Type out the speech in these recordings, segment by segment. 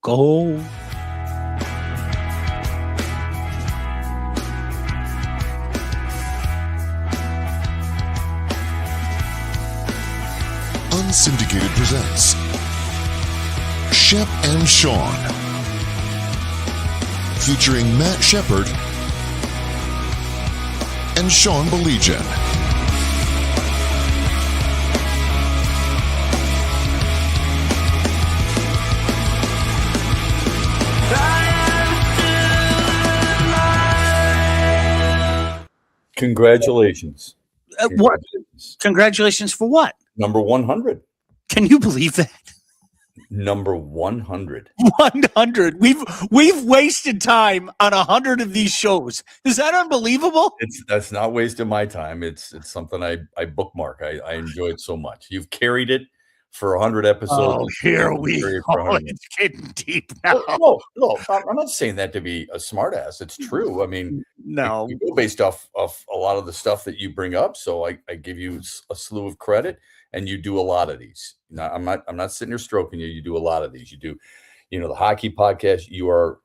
Go. Unsyndicated presents Shep and Sean, featuring Matt Shepard and Sean Baligian. Congratulations. What? Congratulations for what? Number 100. Can you believe that? Number 100. 100. We've wasted time on 100 of these shows. Is that unbelievable? That's not wasting my time. It's something I bookmark. I enjoy it so much. You've carried it for 100 episodes. Oh, here we go. It's getting deep now. No, I'm not saying that to be a smartass. It's true. I mean, no, we go based off a lot of the stuff that you bring up. So I give you a slew of credit, and you do a lot of these. Now, I'm not sitting here stroking you. You do a lot of these. You do, the hockey podcast. You're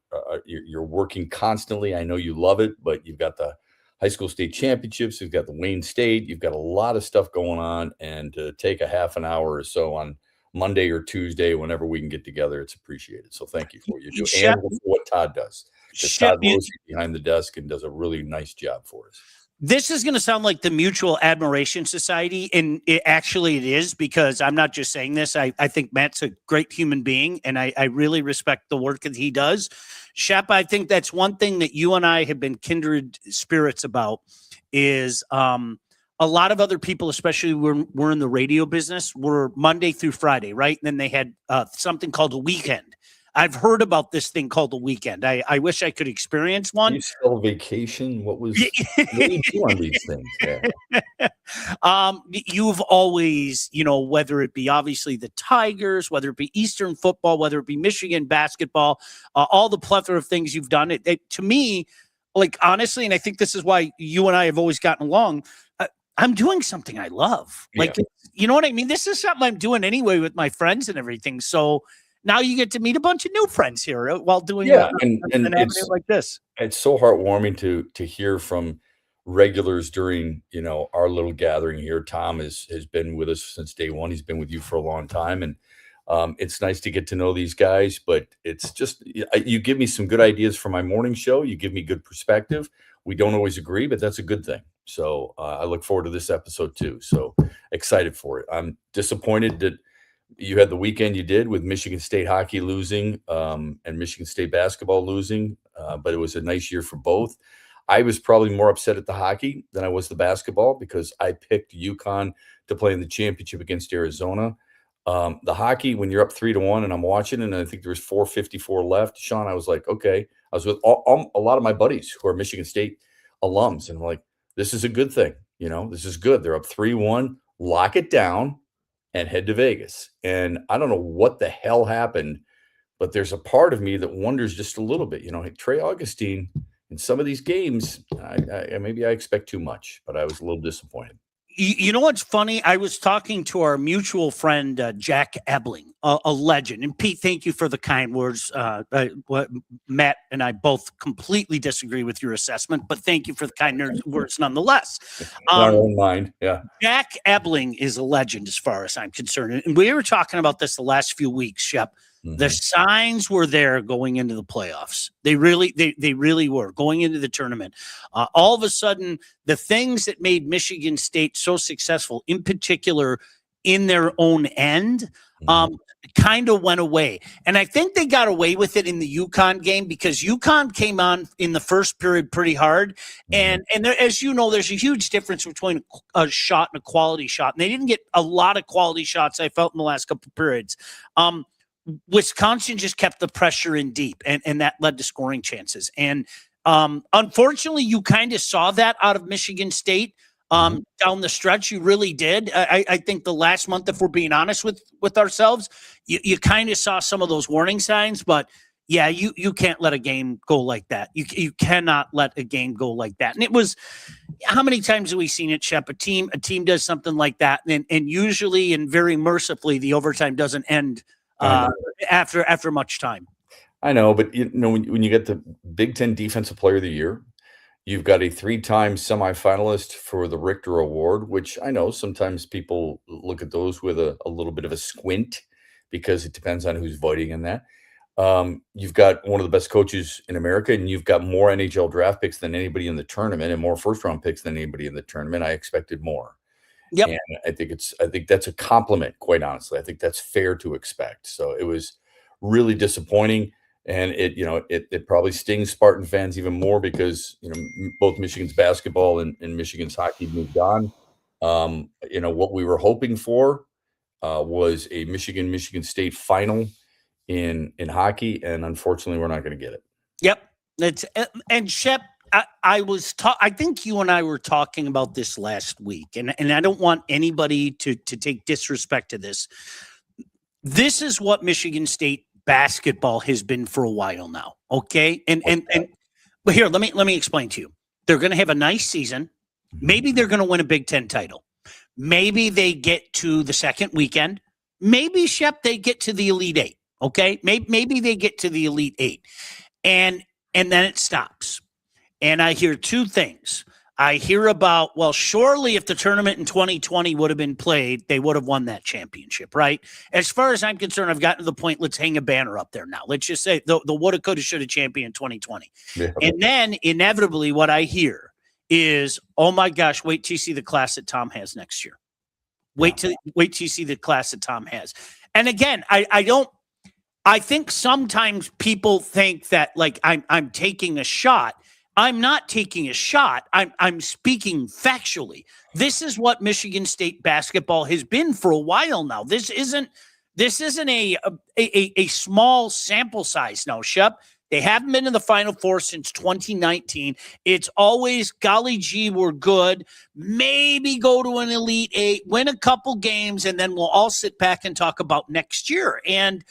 working constantly. I know you love it, but you've got the high school state championships. You've got the Wayne State. You've got a lot of stuff going on, and to take a half an hour or so on Monday or Tuesday, whenever we can get together, it's appreciated. So thank you for what you do and for what Todd does. Todd Mosey behind the desk and does a really nice job for us. This is going to sound like the Mutual Admiration Society, and it is, because I'm not just saying this. I think Matt's a great human being, and I really respect the work that he does. Shep, I think that's one thing that you and I have been kindred spirits about is a lot of other people, especially when we're in the radio business, were Monday through Friday, right? And then they had something called a weekend. I've heard about this thing called a weekend. I wish I could experience one. You still vacation? What do you do on these things? Yeah. You've always, whether it be obviously the Tigers, whether it be Eastern football, whether it be Michigan basketball, all the plethora of things you've done. It to me, like, honestly, and I think this is why you and I have always gotten along. I'm doing something I love. Like, you know what I mean? This is something I'm doing anyway with my friends and everything. So now you get to meet a bunch of new friends here while doing and an avenue like this. It's so heartwarming to hear from regulars during, our little gathering here. Tom has been with us since day one. He's been with you for a long time. And it's nice to get to know these guys, but it's just, you give me some good ideas for my morning show. You give me good perspective. We don't always agree, but that's a good thing. So I look forward to this episode too. So excited for it. I'm disappointed that you had the weekend you did with Michigan State hockey losing and Michigan State basketball losing, but it was a nice year for both. I was probably more upset at the hockey than I was the basketball because I picked UConn to play in the championship against Arizona. The hockey, when you're up 3-1 and I'm watching, and I think there was 4:54 left, Sean, I was like, okay. I was with a lot of my buddies who are Michigan State alums, and I'm like, this is a good thing. This is good. They're up 3-1, lock it down, and head to Vegas. And I don't know what the hell happened, but there's a part of me that wonders just a little bit, Trey Augustine in some of these games, maybe I expect too much, but I was a little disappointed. You know what's funny? I was talking to our mutual friend, Jack Ebling, a legend. And Pete, thank you for the kind words. Matt and I both completely disagree with your assessment, but thank you for the kind words nonetheless. I don't mind. Yeah. Jack Ebling is a legend as far as I'm concerned. And we were talking about this the last few weeks, Shep. Mm-hmm. The signs were there going into the playoffs. They really were going into the tournament. All of a sudden, the things that made Michigan State so successful, in particular in their own end, kind of went away. And I think they got away with it in the UConn game because UConn came on in the first period pretty hard. And there, as you know, there's a huge difference between a shot and a quality shot. And they didn't get a lot of quality shots, I felt, in the last couple of periods. Wisconsin just kept the pressure in deep, and that led to scoring chances. And unfortunately, you kind of saw that out of Michigan State down the stretch. You really did. I think the last month, if we're being honest with ourselves, you kind of saw some of those warning signs. But yeah, you can't let a game go like that. You cannot let a game go like that. And it was, how many times have we seen it, Shep? A team does something like that, and usually and very mercifully, the overtime doesn't end after much time. I know, but when you get the Big Ten Defensive Player of the Year, you've got a 3-time semifinalist for the Richter Award, which I know sometimes people look at those with a little bit of a squint because it depends on who's voting in that. You've got one of the best coaches in America, and you've got more NHL draft picks than anybody in the tournament and more first-round picks than anybody in the tournament. I expected more. Yep. And I think that's a compliment, quite honestly. I think that's fair to expect. So it was really disappointing. And it probably stings Spartan fans even more because both Michigan's basketball and Michigan's hockey moved on. What we were hoping for was a Michigan State final in hockey, and unfortunately, we're not going to get it. Yep, and Shep, I think you and I were talking about this last week, and I don't want anybody to take disrespect to this. This is what Michigan State basketball has been for a while now. Okay. But here, let me explain to you. They're going to have a nice season. Maybe they're going to win a Big Ten title. Maybe they get to the second weekend. Maybe, Shep, they get to the Elite Eight. Okay. Maybe they get to the Elite Eight and then it stops. And I hear two things. I hear about, well, surely if the tournament in 2020 would have been played, they would have won that championship, right? As far as I'm concerned, I've gotten to the point, let's hang a banner up there now. Let's just say the woulda, coulda, shoulda champion 2020. Yeah. And then inevitably what I hear is, oh my gosh, wait till you see the class that Tom has next year. Wait till you see the class that Tom has. And again, I think sometimes people think that like I'm taking a shot. I'm not taking a shot. I'm speaking factually. This is what Michigan State basketball has been for a while now. This isn't a small sample size now, Shep. They haven't been in the Final Four since 2019. It's always, golly gee, we're good. Maybe go to an Elite Eight, win a couple games, and then we'll all sit back and talk about next year. And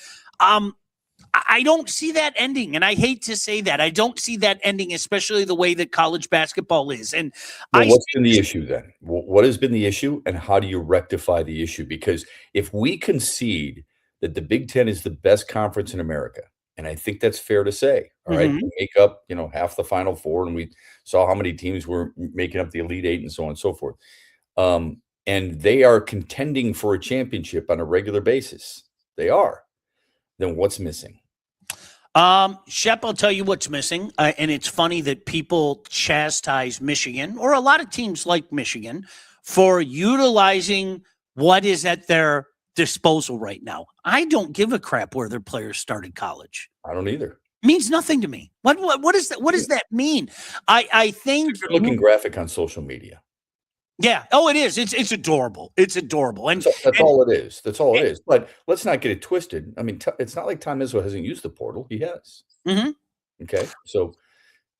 I don't see that ending, and I hate to say that. I don't see that ending, especially the way that college basketball is. And what's been the issue then? What has been the issue, and how do you rectify the issue? Because if we concede that the Big Ten is the best conference in America, and I think that's fair to say, all right, we make up half the Final Four, and we saw how many teams were making up the Elite Eight and so on and so forth, and they are contending for a championship on a regular basis. They are. Then what's missing? Shep, I'll tell you what's missing. And it's funny that people chastise Michigan, or a lot of teams like Michigan, for utilizing what is at their disposal right now. I don't give a crap where their players started college. I don't either. It means nothing to me. What is that? What does that mean? I think it's a good-looking graphic on social media. Yeah. Oh, it is. It's adorable. It's adorable. And that's all it is. That's all it is. But let's not get it twisted. I mean, it's not like Tom Izzo hasn't used the portal. He has. Mm-hmm. Okay. So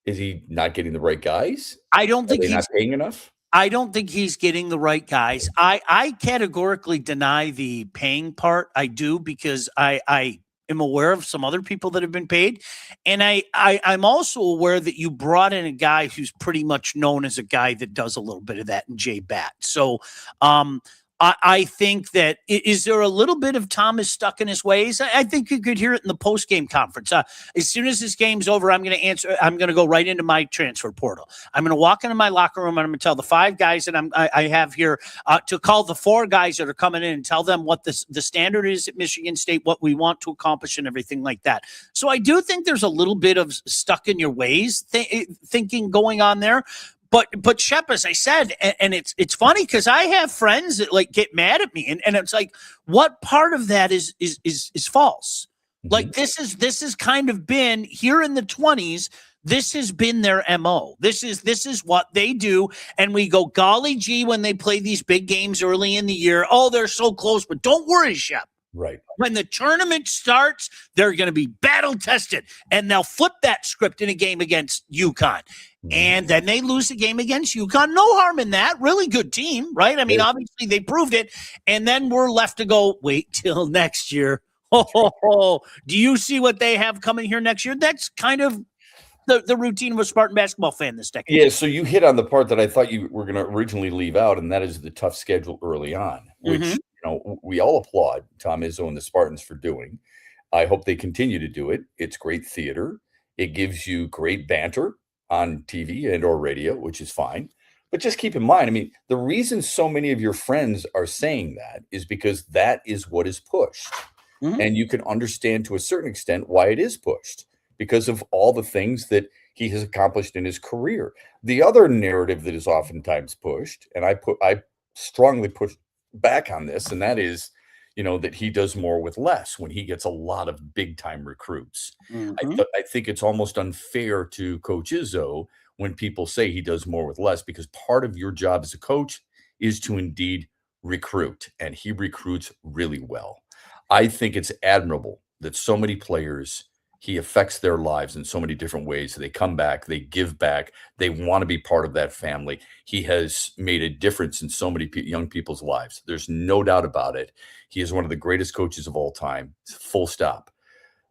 is he not getting the right guys? I don't think he's not paying enough. I don't think he's getting the right guys. I categorically deny the paying part. I do, because I am aware of some other people that have been paid. And I'm also aware that you brought in a guy who's pretty much known as a guy that does a little bit of that in Jay Batt. So I think that, is there a little bit of Tom is stuck in his ways? I think you could hear it in the post-game conference. As soon as this game's over, I'm going to go right into my transfer portal. I'm going to walk into my locker room, and I'm going to tell the 5 guys that I have here to call the 4 guys that are coming in and tell them what the standard is at Michigan State, what we want to accomplish, and everything like that. So I do think there's a little bit of stuck in your ways thinking going on there. But Shep, as I said, and it's funny because I have friends that like get mad at me, and it's like, what part of that is false? Mm-hmm. Like this is kind of been here in the 20s. This has been their MO. This is what they do, and we go, golly gee, when they play these big games early in the year. Oh, they're so close, but don't worry, Shep. Right. When the tournament starts, they're going to be battle tested, and they'll flip that script in a game against UConn. And then they lose the game against UConn. No harm in that. Really good team, right? I mean, obviously they proved it. And then we're left to go, wait till next year. Do you see what they have coming here next year? That's kind of the routine of a Spartan basketball fan this decade. Yeah, so you hit on the part that I thought you were going to originally leave out, and that is the tough schedule early on, which we all applaud Tom Izzo and the Spartans for doing. I hope they continue to do it. It's great theater. It gives you great banter on TV and or radio, which is fine. But just keep in mind, I mean, the reason so many of your friends are saying that is because that is what is pushed. Mhm. And you can understand to a certain extent why it is pushed because of all the things that he has accomplished in his career. The other narrative that is oftentimes pushed, and I strongly push back on this, and that is, that he does more with less when he gets a lot of big time recruits. Mhm. I think it's almost unfair to Coach Izzo when people say he does more with less, because part of your job as a coach is to indeed recruit, and he recruits really well. I think it's admirable that so many players, he affects their lives in so many different ways. They come back, they give back, they want to be part of that family. He has made a difference in so many young people's lives. There's no doubt about it. He is one of the greatest coaches of all time, full stop.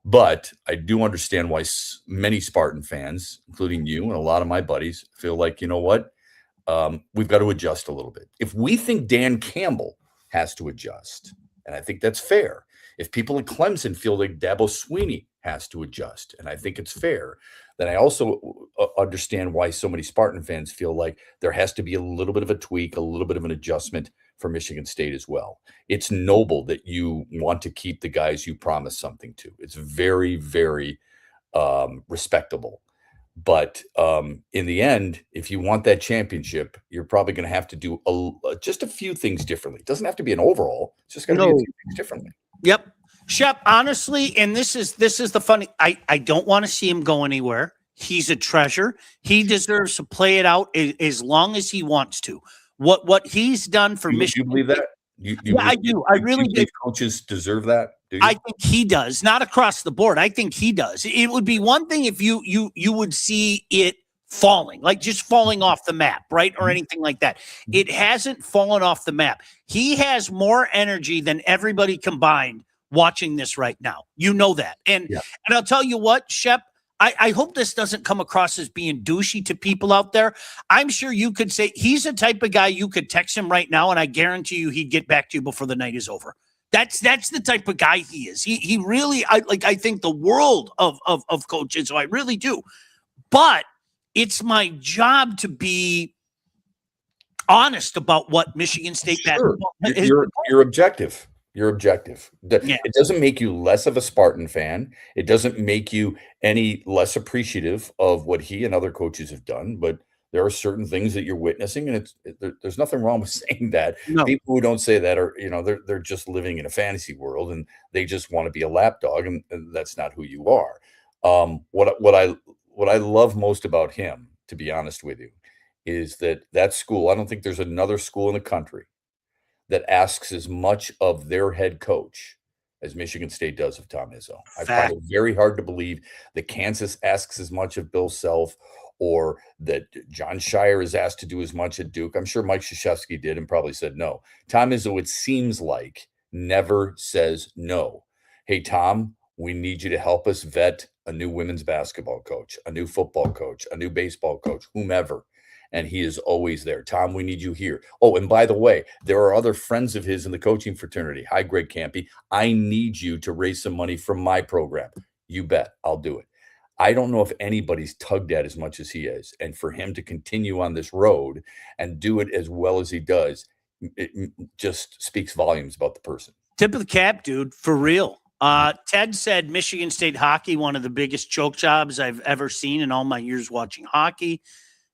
But I do understand why many Spartan fans, including you and a lot of my buddies, feel like, you know what? We've got to adjust a little bit. If we think Dan Campbell has to adjust, and I think that's fair. If people at Clemson feel like Dabo Swinney has to adjust, and I think it's fair, then I also understand why so many Spartan fans feel like there has to be a little bit of a tweak, a little bit of an adjustment for Michigan State as well. It's noble that you want to keep the guys you promised something to. It's very, very respectable. But in the end, if you want that championship, you're probably going to have to do just a few things differently. It doesn't have to be an overall. It's just going to be a few things differently. Yep. Shep, honestly, and this is the funny, I don't want to see him go anywhere. He's a treasure. He deserves to play it out as long as he wants to. What he's done for Michigan. You believe that? Yeah, I do. I really do. Coaches deserve that. Do you? I think he does, not across the board. I think he does. It would be one thing if you would see it falling, like just falling off the map, right? Or anything like that. It hasn't fallen off the map. He has more energy than everybody combined watching this right now. You know that. And I'll tell you what, Shep, I hope this doesn't come across as being douchey to people out there. I'm sure you could say he's the type of guy you could text him right now, and I guarantee you he'd get back to you before the night is over. That's the type of guy he is. He really, I think the world of coaches, so I really do. But it's my job to be honest about what Michigan State basketball is. You're objective. You're objective. It doesn't make you less of a Spartan fan. It doesn't make you any less appreciative of what he and other coaches have done. But there are certain things that you're witnessing, and there's nothing wrong with saying that. No. People who don't say that are, they're just living in a fantasy world, and they just want to be a lapdog, and that's not who you are. What I love most about him, to be honest with you, is that school. I don't think there's another school in the country that asks as much of their head coach as Michigan State does of Tom Izzo. I find it very hard to believe that Kansas asks as much of Bill Self, or that John Shire is asked to do as much at Duke. I'm sure Mike Krzyzewski did and probably said no. Tom Izzo, it seems like, never says no. Hey, Tom, we need you to help us vet a new women's basketball coach, a new football coach, a new baseball coach, whomever. And he is always there. Tom, we need you here. Oh, and by the way, there are other friends of his in the coaching fraternity. Hi, Greg Campy. I need you to raise some money from my program. You bet. I'll do it. I don't know if anybody's tugged at as much as he is. And for him to continue on this road and do it as well as he does, it just speaks volumes about the person. Tip of the cap, dude, for real. Ted said Michigan State hockey, one of the biggest choke jobs I've ever seen in all my years watching hockey.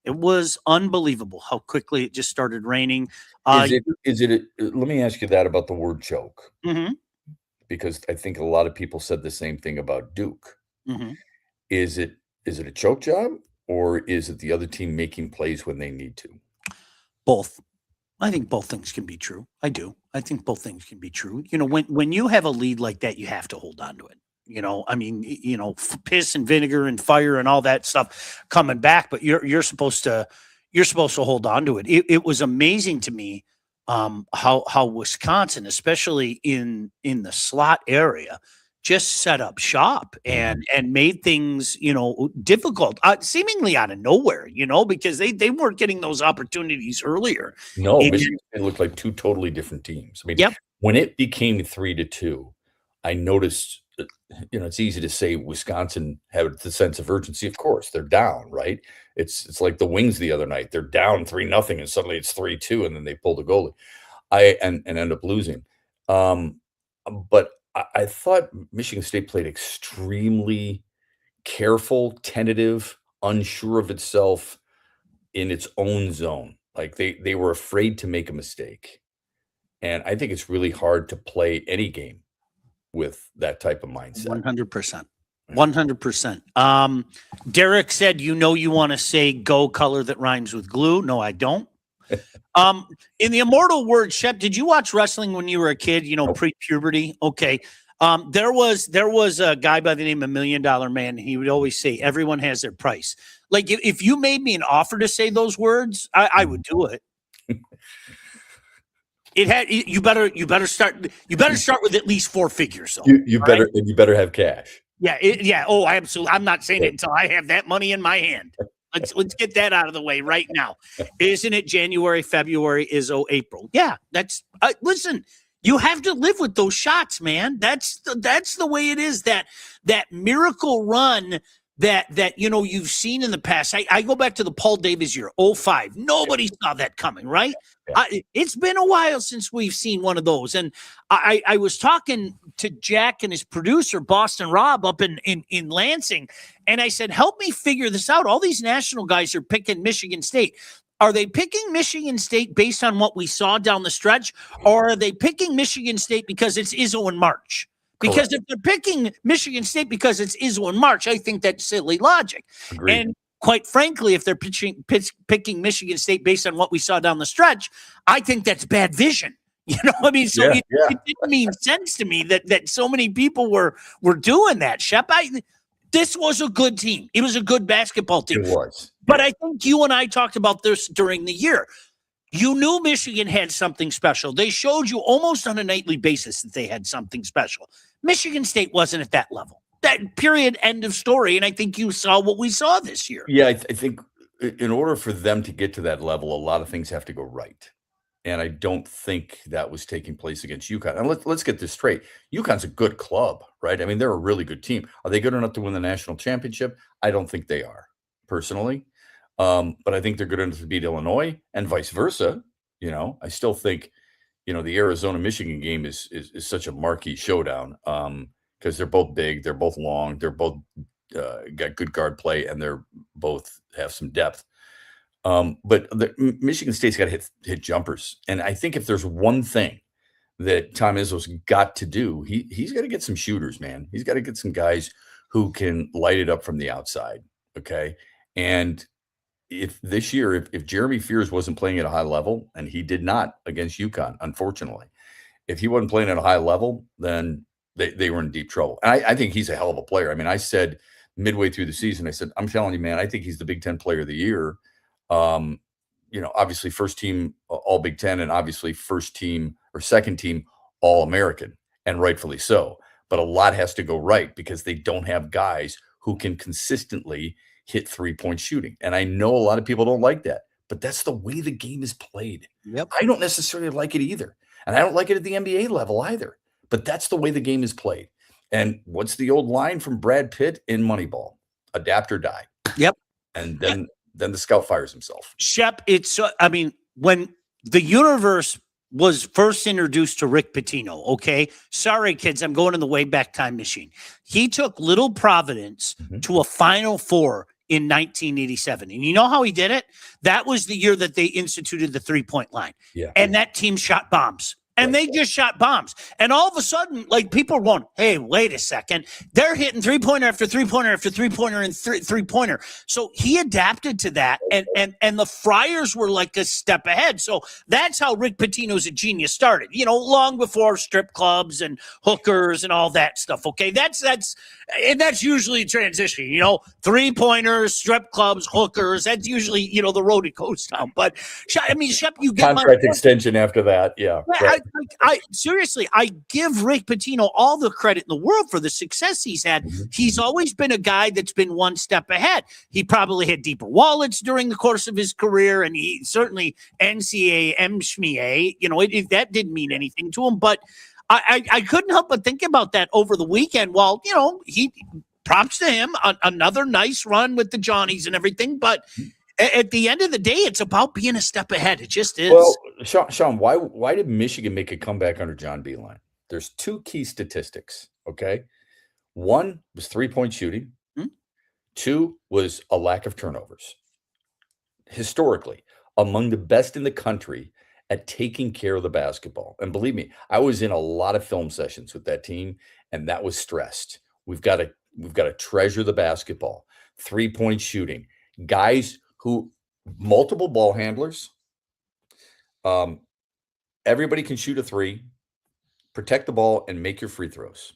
It was unbelievable how quickly it just started raining. Let me ask you that about the word choke. Mm-hmm. Because I think a lot of people said the same thing about Duke. Mm-hmm. Is it a choke job, or is it the other team making plays when they need to? Both. I think both things can be true. I do. I think both things can be true. When you have a lead like that, you have to hold on to it. Piss and vinegar and fire and all that stuff coming back, but you're supposed to hold on to it. It was amazing to me how Wisconsin, especially in the slot area, just set up shop and made things, difficult, seemingly out of nowhere, because they weren't getting those opportunities earlier. No, Michigan looked like two totally different teams. I mean, when it became 3-2, I noticed it's easy to say Wisconsin had the sense of urgency. Of course, they're down, right? It's like the Wings the other night. They're down 3-0, and suddenly it's 3-2, and then they pull the goalie. And end up losing. But I thought Michigan State played extremely careful, tentative, unsure of itself in its own zone. Like they were afraid to make a mistake. And I think it's really hard to play any game with that type of mindset. 100%. 100%. Derek said, you want to say go color that rhymes with glue. No, I don't. In the immortal word, Shep, did you watch wrestling when you were a kid, pre-puberty? Okay. There was a guy by the name of $1 Million Man. He would always say, everyone has their price. Like if you made me an offer to say those words, I would do it. You better start with at least 4 figures. Though, you better have cash. Yeah. Oh, absolutely. I'm not saying it until I have that money in my hand. Let's get that out of the way right now. Isn't it January, February, April? Yeah, that's listen, you have to live with those shots, man. That's the way it is. That miracle run that you've seen in the past. I go back to the Paul Davis year, 2005. Nobody saw that coming, right? Yeah. It's been a while since we've seen one of those. And I was talking to Jack and his producer, Boston Rob, up in Lansing, and I said, help me figure this out. All these national guys are picking Michigan State. Are they picking Michigan State based on what we saw down the stretch, or are they picking Michigan State because it's Izzo in March? Because if they're picking Michigan State because it's Izzo in March, I think that's silly logic. Agreed. And quite frankly, if they're picking Michigan State based on what we saw down the stretch, I think that's bad vision. You know what I mean? So it didn't mean sense to me that so many people were doing that, Shep. This was a good team. It was a good basketball team. It was. But I think you and I talked about this during the year. You knew Michigan had something special. They showed you almost on a nightly basis that they had something special. Michigan State wasn't at that level. That period, end of story. And I think you saw what we saw this year. Yeah, I think in order for them to get to that level, a lot of things have to go right. And I don't think that was taking place against UConn. And let's get this straight. UConn's a good club, right? I mean, they're a really good team. Are they good enough to win the national championship? I don't think they are, personally. But I think they're good enough to beat Illinois and vice versa. I still think, the Arizona-Michigan game is such a marquee showdown because they're both big, they're both long, they're both got good guard play, and they're both have some depth. But Michigan State's got to hit jumpers. And I think if there's one thing that Tom Izzo's got to do, he's got to get some shooters, man. He's got to get some guys who can light it up from the outside, okay? And if this year, if Jeremy Fears wasn't playing at a high level, and he did not against UConn, unfortunately, if he wasn't playing at a high level, then they were in deep trouble. And I think he's a hell of a player. I mean, I said midway through the season, I said, I'm telling you, man, I think he's the Big Ten player of the year. Obviously first team all Big Ten, and obviously first team or second team all American, and rightfully so. But a lot has to go right because they don't have guys who can consistently hit 3-point shooting. And I know a lot of people don't like that, but that's the way the game is played. Yep. I don't necessarily like it either. And I don't like it at the NBA level either, but that's the way the game is played. And what's the old line from Brad Pitt in Moneyball? Adapt or die. Yep. And then the scout fires himself. Shep, when the universe was first introduced to Rick Pitino, okay? Sorry, kids, I'm going in the Wayback Time machine. He took Little Providence to a Final Four in 1987. And you know how he did it? That was the year that they instituted the 3-point line. Yeah. And that team shot bombs. And they just shot bombs. And all of a sudden, people are going, hey, wait a second. They're hitting 3-pointer after 3-pointer after 3-pointer and 3-pointer. So he adapted to that. And the Friars were like a step ahead. So that's how Rick Pitino's a genius started, long before strip clubs and hookers and all that stuff. Okay. That's usually transition, 3-pointers, strip clubs, hookers. That's usually, the road it goes down. But Shep, you get contract extension after that. Yeah. Right. I seriously, I give Rick Pitino all the credit in the world for the success he's had. He's always been a guy that's been one step ahead. He probably had deeper wallets during the course of his career, and he certainly NCAA, MSHMEA, that didn't mean anything to him. But I couldn't help but think about that over the weekend. Well, he props to him, another nice run with the Johnnies and everything. But at the end of the day, it's about being a step ahead. It just is. Well, Sean, why did Michigan make a comeback under John Beilein? There's two key statistics, okay? One was three-point shooting. Two was a lack of turnovers. Historically, among the best in the country at taking care of the basketball. And believe me, I was in a lot of film sessions with that team, and that was stressed. We've got to treasure the basketball. Three-point shooting. Guys who multiple ball handlers. Everybody can shoot a three, protect the ball, and make your free throws.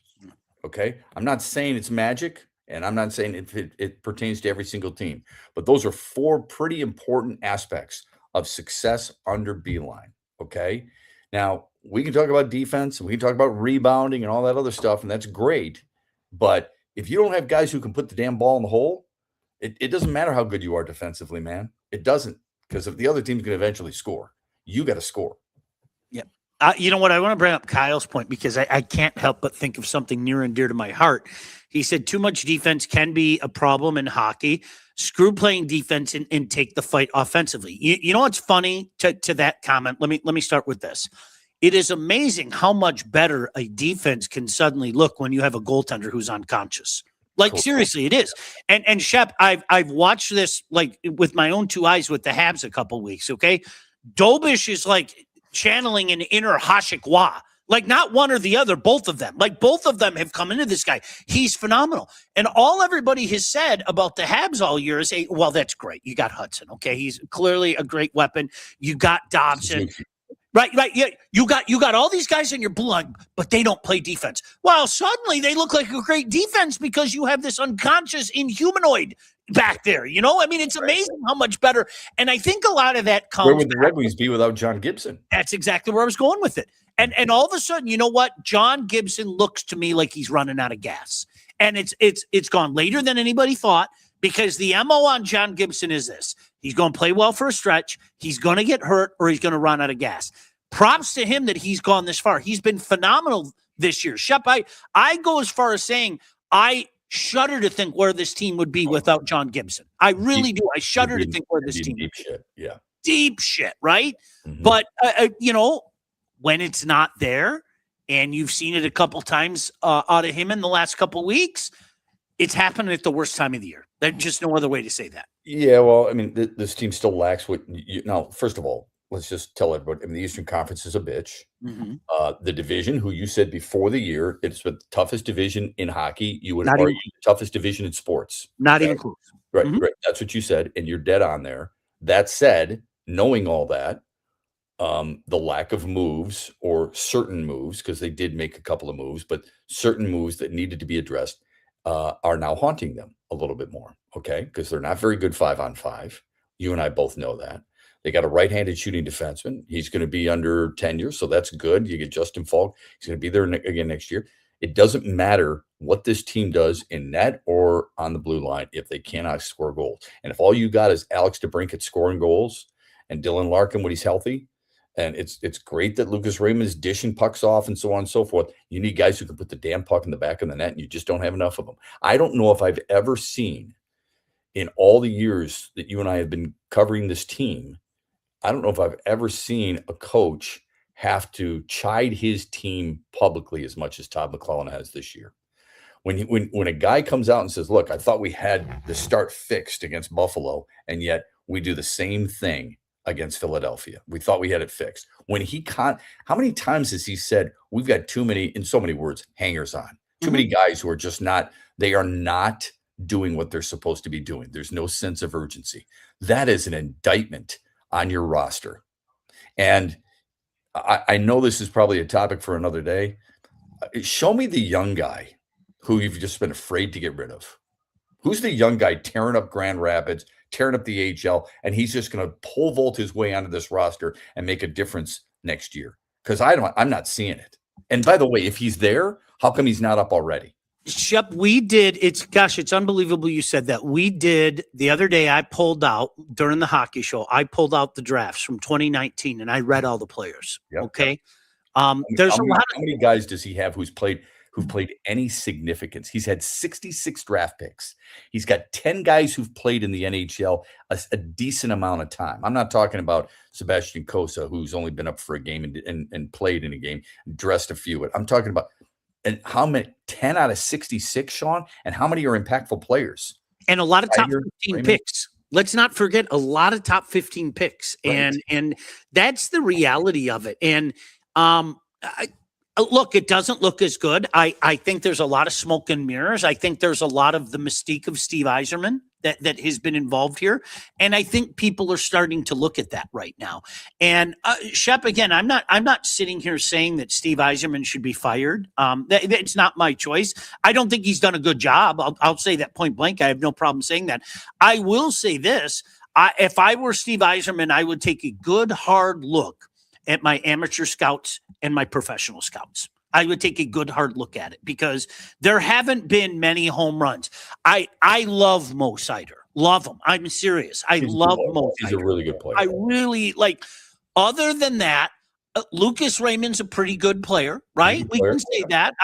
Okay? I'm not saying it's magic, and I'm not saying it pertains to every single team, but those are four pretty important aspects of success under Beilein. Okay? Now, we can talk about defense, and we can talk about rebounding and all that other stuff, and that's great, but if you don't have guys who can put the damn ball in the hole, it doesn't matter how good you are defensively, man. It doesn't, because if the other team's going to eventually score, you got to score. Yep. You know what? I want to bring up Kyle's point because I can't help but think of something near and dear to my heart. He said too much defense can be a problem in hockey. Screw playing defense and take the fight offensively. You know what's funny to that comment? Let me start with this. It is amazing how much better a defense can suddenly look when you have a goaltender who's unconscious. Like, seriously, it is. And Shep, I've watched this like with my own two eyes with the Habs a couple weeks, okay? Dobish is like channeling an inner Hashikwa. Like, not one or the other, both of them. Like, both of them have come into this guy. He's phenomenal. And all everybody has said about the Habs all year is, hey, well, that's great. You got Hudson, okay? He's clearly a great weapon. You got Dobson. Right. Yeah. You got all these guys in your blue line, but they don't play defense. Well, suddenly they look like a great defense because you have this unconscious inhumanoid back there. I mean, it's amazing how much better. And I think a lot of that comes. Where would the Red Wings be without John Gibson? That's exactly where I was going with it. And all of a sudden, you know what? John Gibson looks to me like he's running out of gas. And it's gone later than anybody thought, because the MO on John Gibson is this. He's going to play well for a stretch. He's going to get hurt or he's going to run out of gas. Props to him that he's gone this far. He's been phenomenal this year. Shep, I go as far as saying I shudder to think where this team would be without John Gibson. I really do. I shudder to think where this team deep shit. Yeah. Deep shit, right? Mm-hmm. But, when it's not there, and you've seen it a couple times out of him in the last couple of weeks, it's happening at the worst time of the year. There's just no other way to say that. Yeah, well, I mean, this team still lacks what now, first of all, let's just tell everybody, I mean, the Eastern Conference is a bitch. Mm-hmm. The division, who you said before the year, it's the toughest division in hockey. You would Not argue even- the toughest division in sports. Not even close. Right, Mhm. right. That's what you said, and you're dead on there. That said, knowing all that, the lack of moves or certain moves, because they did make a couple of moves, but certain moves that needed to be addressed are now haunting them a little bit more, okay? Because they're not very good 5-on-5. You and I both know that. They got a right-handed shooting defenseman. He's going to be under tenure, so that's good. You get Justin Falk. He's going to be there again next year. It doesn't matter what this team does in net or on the blue line if they cannot score goals. And if all you got is Alex DeBrincat scoring goals and Dylan Larkin when he's healthy, and it's great that Lucas Raymond's dishing pucks off and so on and so forth, you need guys who can put the damn puck in the back of the net, and you just don't have enough of them. I don't know if I've ever seen, in all the years that you and I have been covering this team, I don't know if I've ever seen a coach have to chide his team publicly as much as Todd McClellan has this year. When a guy comes out and says, look, I thought we had the start fixed against Buffalo, and yet we do the same thing against Philadelphia. We thought we had it fixed. How many times has he said, we've got too many, in so many words, hangers on, too many guys who are just they are not doing what they're supposed to be doing. There's no sense of urgency. That is an indictment on your roster. And I know this is probably a topic for another day. Show me the young guy who you've just been afraid to get rid of. Who's the young guy tearing up Grand Rapids, tearing up the AHL, and he's just going to pole vault his way onto this roster and make a difference next year? Because I'm not seeing it. And by the way, if he's there, how come he's not up already? Shep, it's unbelievable you said that. We did the other day. I pulled out during the hockey show. I pulled out the drafts from 2019 and I read all the players. Yep. Okay. There's a lot how many guys does he have who've played any significance? He's had 66 draft picks. He's got 10 guys who've played in the NHL a decent amount of time. I'm not talking about Sebastian Cossa, who's only been up for a game and played in a game, dressed a few. I'm talking about, and how many, 10 out of 66, Sean? And how many are impactful players? And a lot of top 15 picks. Let's not forget a lot of top 15 picks. Right. And that's the reality of it. And look, it doesn't look as good. I think there's a lot of smoke and mirrors. I think there's a lot of the mystique of Steve Yzerman that has been involved here. And I think people are starting to look at that right now. And Shep, again, I'm not sitting here saying that Steve Yzerman should be fired. It's not my choice. I don't think he's done a good job. I'll say that point blank. I have no problem saying that. I will say this. If I were Steve Yzerman, I would take a good, hard look at my amateur scouts and my professional scouts. I would take a good hard look at it because there haven't been many home runs. I love Mo Sider. Love him. I'm serious. I love Mo Sider. He's a really good player. I really like, other than that, Lucas Raymond's a pretty good player, right? We can say that.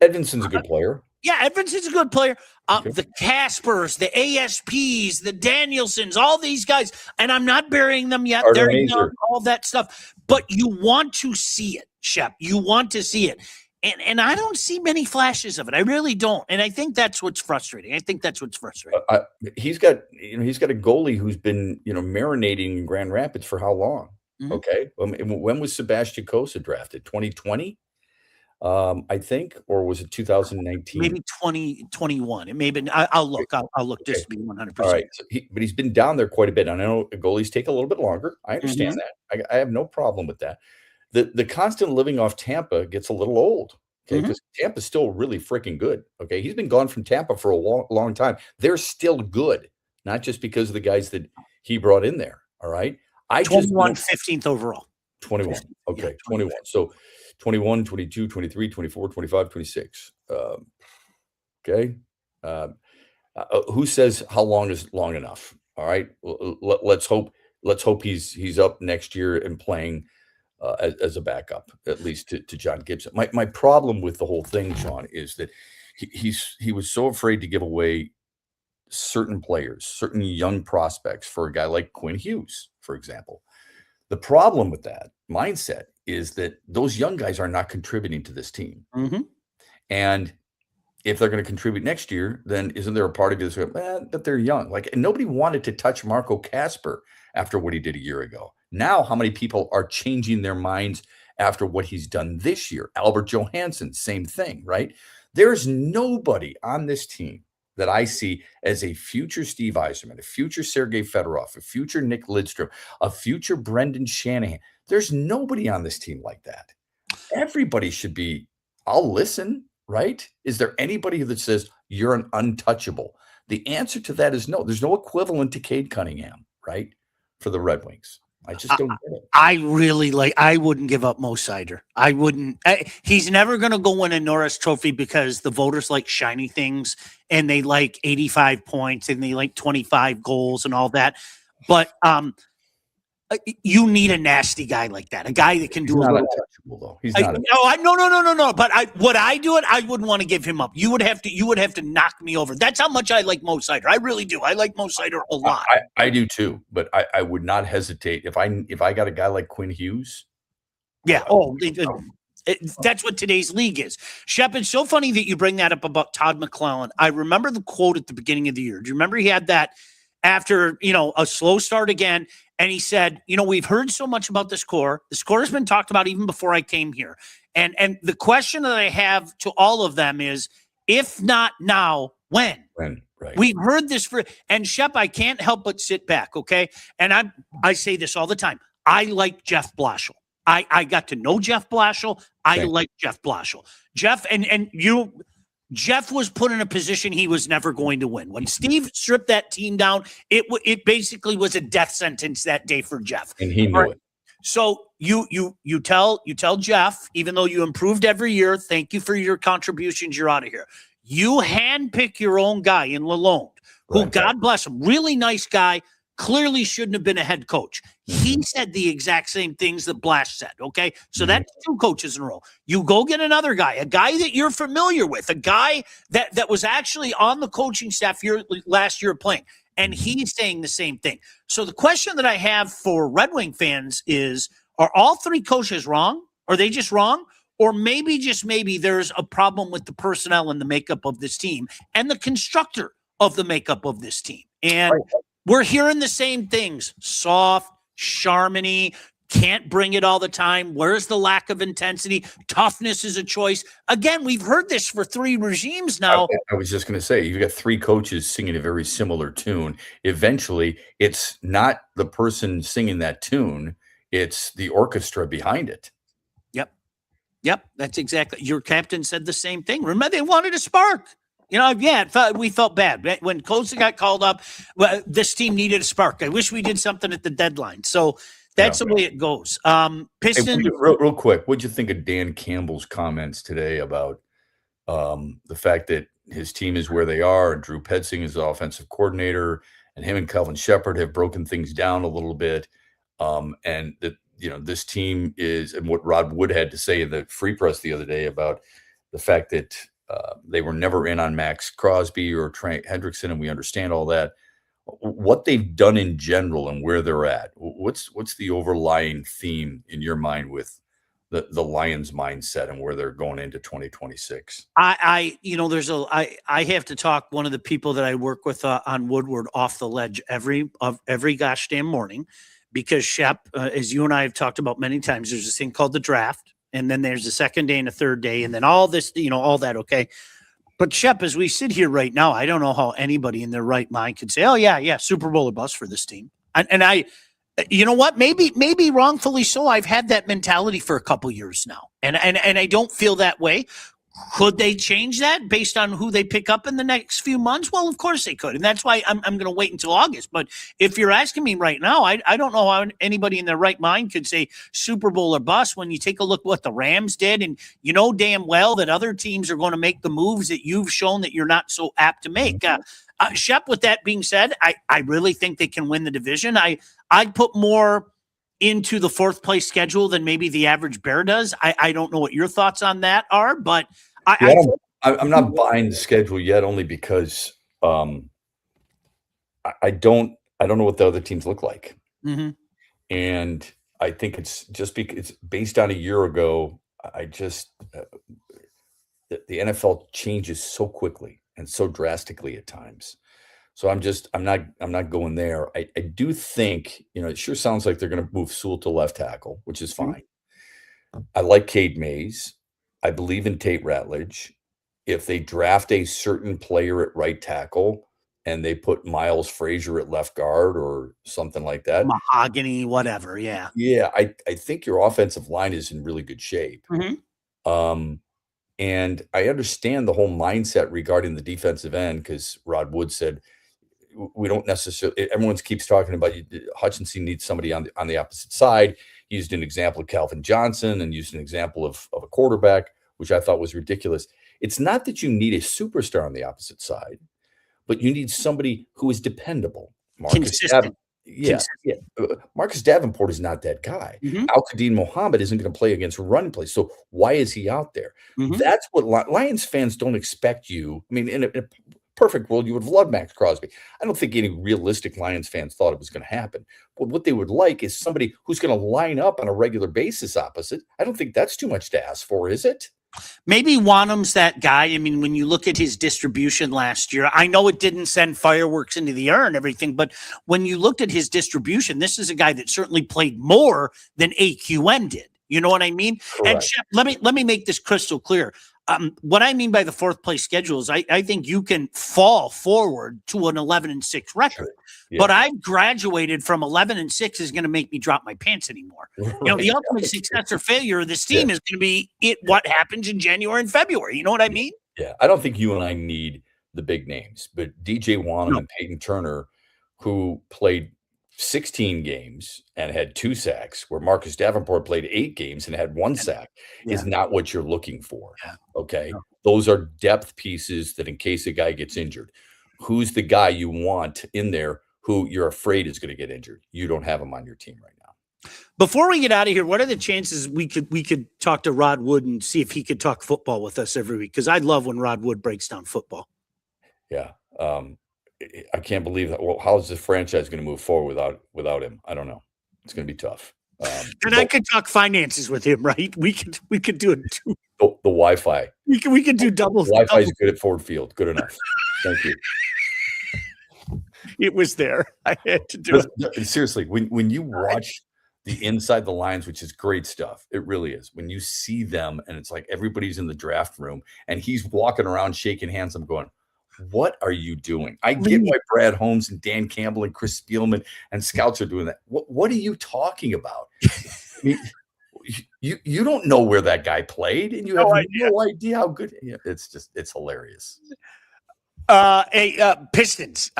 Edvinson's a good player. Yeah, Edvinson's a good player. The Caspers, the ASPs, the Danielsons, all these guys, and I'm not burying them yet. They're young, all that stuff. But you want to see it, Shep. You want to see it. And I don't see many flashes of it. I really don't. And I think that's what's frustrating. He's got a goalie who's been, marinating in Grand Rapids for how long? Mm-hmm. Okay. When was Sebastian Cossa drafted? 2020? I think, or was it 2019? Maybe 2021. It may have been. I'll look. I'll look just to be 100%. All right. So but he's been down there quite a bit. And I know goalies take a little bit longer. I understand that. I have no problem with that. The constant living off Tampa gets a little old. Okay, because Tampa's still really freaking good. Okay, he's been gone from Tampa for a long time. They're still good, not just because of the guys that he brought in there. All right. 15th overall. 21. Okay, yeah, 21. So 21, 22, 23, 24, 25, 26. Okay. Who says how long is long enough? All right. Let's hope he's up next year and playing as a backup, at least to John Gibson. My problem with the whole thing, Sean, is that he was so afraid to give away certain players, certain young prospects for a guy like Quinn Hughes, for example. The problem with that mindset is that those young guys are not contributing to this team. Mm-hmm. And if they're going to contribute next year, then isn't there a part of you that they're young? Like, nobody wanted to touch Marco Kasper after what he did a year ago. Now, how many people are changing their minds after what he's done this year? Albert Johansson, same thing, right? There's nobody on this team that I see as a future Steve Yzerman, a future Sergei Fedorov, a future Nick Lidstrom, a future Brendan Shanahan. There's nobody on this team like that. Everybody should be, I'll listen, right? Is there anybody that says you're an untouchable? The answer to that is no. There's no equivalent to Cade Cunningham, right? For the Red Wings. I just don't get it. I wouldn't give up Mo Sider. I wouldn't. He's never going to go win a Norris Trophy because the voters like shiny things and they like 85 points and they like 25 goals and all that. But you need a nasty guy like that, a guy that can do not a untouchable though. He's not. No. But would I do it? I wouldn't want to give him up. You would have to knock me over. That's how much I like Mo Sider. I really do. I like Mo Sider a lot. I do too. But I would not hesitate if I got a guy like Quinn Hughes. Yeah. That's what today's league is. Shep, it's so funny that you bring that up about Todd McClellan. I remember the quote at the beginning of the year. Do you remember he had that after a slow start again? And he said, we've heard so much about this core. This core has been talked about even before I came here. And the question that I have to all of them is, if not now, when? When, right. We've heard this and Shep, I can't help but sit back, okay? And I say this all the time. I like Jeff Blashill. I got to know Jeff Blashill. I like Jeff Blashill. Jeff was put in a position he was never going to win. When Steve stripped that team down, it basically was a death sentence that day for Jeff. And he knew it. So you tell Jeff, even though you improved every year, thank you for your contributions, you're out of here. You handpick your own guy in Lalonde, who, God bless him, really nice guy, clearly shouldn't have been a head coach. He said the exact same things that Blash said. Okay. So that's 2 coaches in a row. You go get another guy, a guy that you're familiar with, a guy that was actually on the coaching staff last year playing. And he's saying the same thing. So the question that I have for Red Wing fans is, are all 3 coaches wrong? Are they just wrong? Or maybe, just maybe, there's a problem with the personnel and the makeup of this team and the constructor of the makeup of this team. And we're hearing the same things. Soft, Charmony, can't bring it all the time. Where's the lack of intensity? Toughness is a choice. Again, we've heard this for 3 regimes now. I was just going to say, you've got 3 coaches singing a very similar tune. Eventually, it's not the person singing that tune. It's the orchestra behind it. Yep, that's exactly. Your captain said the same thing. Remember, they wanted a spark. We felt bad. When Koza got called up, this team needed a spark. I wish we did something at the deadline. So that's the way it goes. Pistons. Hey, real quick, what'd you think of Dan Campbell's comments today about the fact that his team is where they are, and Drew Petzing is the offensive coordinator, and him and Calvin Shepard have broken things down a little bit, and that this team is, and what Rod Wood had to say in the Free Press the other day about the fact that they were never in on Max Crosby or Trent Hendrickson, and we understand all that. What they've done in general and where they're at, what's the overlying theme in your mind with the Lions mindset and where they're going into 2026? I have to talk one of the people that I work with on Woodward off the ledge every gosh damn morning, because Shep, as you and I have talked about many times, there's this thing called the draft, and then there's the second day and the third day, and then all this, all that. Okay. But Shep, as we sit here right now, I don't know how anybody in their right mind could say, oh yeah, Super Bowl or bust for this team. And I, you know what, maybe wrongfully so, I've had that mentality for a couple years now. And I don't feel that way. Could they change that based on who they pick up in the next few months? Well, of course they could. And that's why I'm going to wait until August. But if you're asking me right now, I don't know how anybody in their right mind could say Super Bowl or bust when you take a look at what the Rams did. And you know damn well that other teams are going to make the moves that you've shown that you're not so apt to make. Shep, with that being said, I really think they can win the division. I'd put more into the 4th place schedule than maybe the average Bear does. I don't know what your thoughts on that are, but I'm not buying the schedule yet, only because I don't know what the other teams look like. Mm-hmm. And I think it's just because it's based on a year ago. The NFL changes so quickly and so drastically at times. So I'm not going there. I do think, it sure sounds like they're going to move Sewell to left tackle, which is fine. I like Cade Mays. I believe in Tate Ratledge. If they draft a certain player at right tackle and they put Miles Frazier at left guard or something like that. Mahogany, whatever. Yeah. Yeah. I think your offensive line is in really good shape. Mm-hmm. And I understand the whole mindset regarding the defensive end, because Rod Wood said, we don't necessarily, everyone keeps talking about Hutchinson needs somebody on the opposite side. He used an example of Calvin Johnson and used an example of a quarterback, which I thought was ridiculous. It's not that you need a superstar on the opposite side, but you need somebody who is dependable. Consistent. Marcus Davenport is not that guy. Mm-hmm. Al-Qadim Mohammed isn't going to play against run plays. So why is he out there? Mm-hmm. That's what Lions fans don't expect you. I mean, in a perfect world, you would have loved Max Crosby. I don't think any realistic Lions fans thought it was going to happen. But what they would like is somebody who's going to line up on a regular basis opposite. I don't think that's too much to ask for, is it? Maybe Wanham's that guy. I mean, when you look at his distribution last year, I know it didn't send fireworks into the air and everything, but when you looked at his distribution, this is a guy that certainly played more than AQN did. You know what I mean? Correct. And Shep, let me make this crystal clear. What I mean by the 4th place schedule is I think you can fall forward to an 11-6 record. Sure. Yeah. But I've graduated from 11-6 is going to make me drop my pants anymore. Right. The ultimate success or failure of this team is going to be what happens in January and February. You know what I mean? Yeah. I don't think you and I need the big names, but DJ Wanham and Peyton Turner, who played 16 games and had 2 sacks, where Marcus Davenport played 8 games and had 1 sack, is not what you're looking for. Yeah. Okay. No. Those are depth pieces that in case a guy gets injured, who's the guy you want in there who you're afraid is going to get injured. You don't have him on your team right now. Before we get out of here, what are the chances we could talk to Rod Wood and see if he could talk football with us every week? Because I love when Rod Wood breaks down football. Yeah. I can't believe that. Well, how is this franchise going to move forward without him? I don't know. It's going to be tough. And I could talk finances with him, right? We could do it too. The Wi-Fi. We could do double. Wi-Fi is good at Ford Field. Good enough. Thank you. It was there. I had to do it. Seriously, when you watch the inside the lines, which is great stuff, it really is. When you see them and it's like everybody's in the draft room and he's walking around shaking hands, I'm going, what are you doing? I get why Brad Holmes and Dan Campbell and Chris Spielman and scouts are doing that. What are you talking about? I mean, you don't know where that guy played, and you have no idea how good. Yeah, it's hilarious. Pistons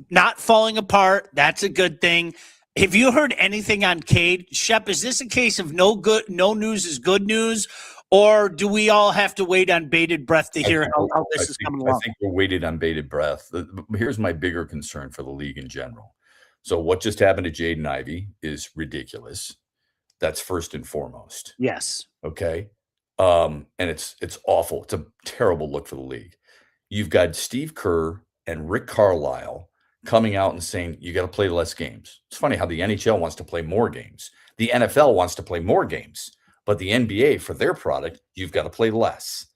not falling apart. That's a good thing. Have you heard anything on Cade? Shep, is this a case of no news is good news? Or do we all have to wait on bated breath to hear how this is coming along? I think we're waited on bated breath. Here's my bigger concern for the league in general. So what just happened to Jaden Ivey is ridiculous. That's first and foremost. Yes. Okay. And it's awful. It's a terrible look for the league. You've got Steve Kerr and Rick Carlisle coming out and saying, you got to play less games. It's funny how the NHL wants to play more games. The NFL wants to play more games. But the NBA, for their product, you've got to play less.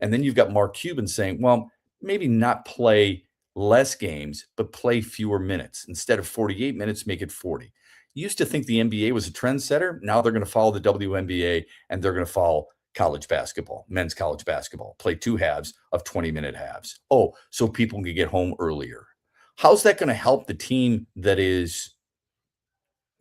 And then you've got Mark Cuban saying, well, maybe not play less games, but play fewer minutes. Instead of 48 minutes, make it 40. You used to think the NBA was a trendsetter. Now they're going to follow the WNBA, and they're going to follow college basketball, men's college basketball, play 2 halves of 20-minute halves. Oh, so people can get home earlier. How's that going to help the team that is,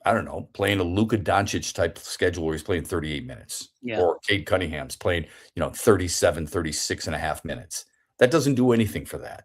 I don't know, playing a Luka Doncic type schedule where he's playing 38 minutes or Cade Cunningham's playing, 37, 36 and a half minutes. That doesn't do anything for that.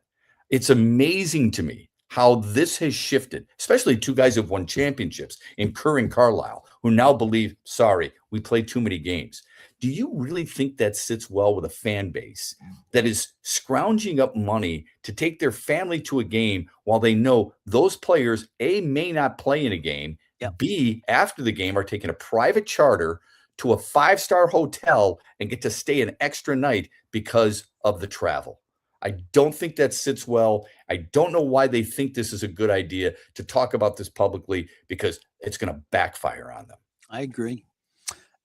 It's amazing to me how this has shifted, especially 2 guys who've won championships in Kerr and Carlisle, who now believe, sorry, we played too many games. Do you really think that sits well with a fan base that is scrounging up money to take their family to a game while they know those players, A, may not play in a game, B, after the game are taking a private charter to a 5-star hotel and get to stay an extra night because of the travel? I don't think that sits well. I don't know why they think this is a good idea to talk about this publicly, because it's going to backfire on them. I agree.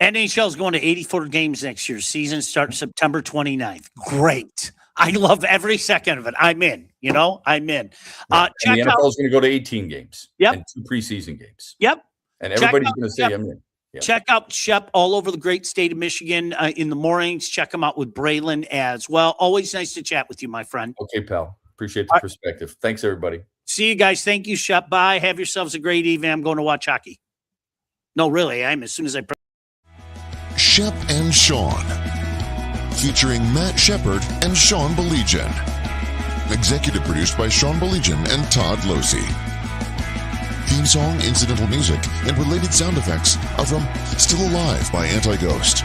NHL is going to 84 games next year. Season starts September 29th. Great. I love every second of it. I'm in. I'm in. And the NFL is going to go to 18 games. Yep. And 2 preseason games. Yep. And everybody's going to say, I'm in. Yeah. Check out Shep all over the great state of Michigan in the mornings. Check him out with Braylon as well. Always nice to chat with you, my friend. Okay, pal. Appreciate the perspective. Thanks, everybody. See you guys. Thank you, Shep. Bye. Have yourselves a great evening. I'm going to watch hockey. No, really. I'm as soon as I press. Shep and Sean, featuring Matt Shepard and Sean Baligian. Executive produced by Sean Baligian and Todd Losey. Theme song, incidental music, and related sound effects are from Still Alive by Anti-Ghost.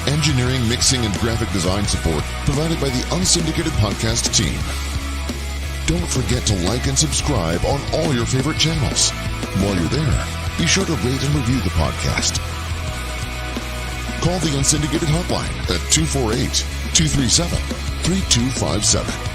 Engineering, mixing, and graphic design support provided by the Unsyndicated Podcast team. Don't forget to like and subscribe on all your favorite channels. While you're there, be sure to rate and review the podcast. Call the Unsyndicated hotline at 248-237-3257.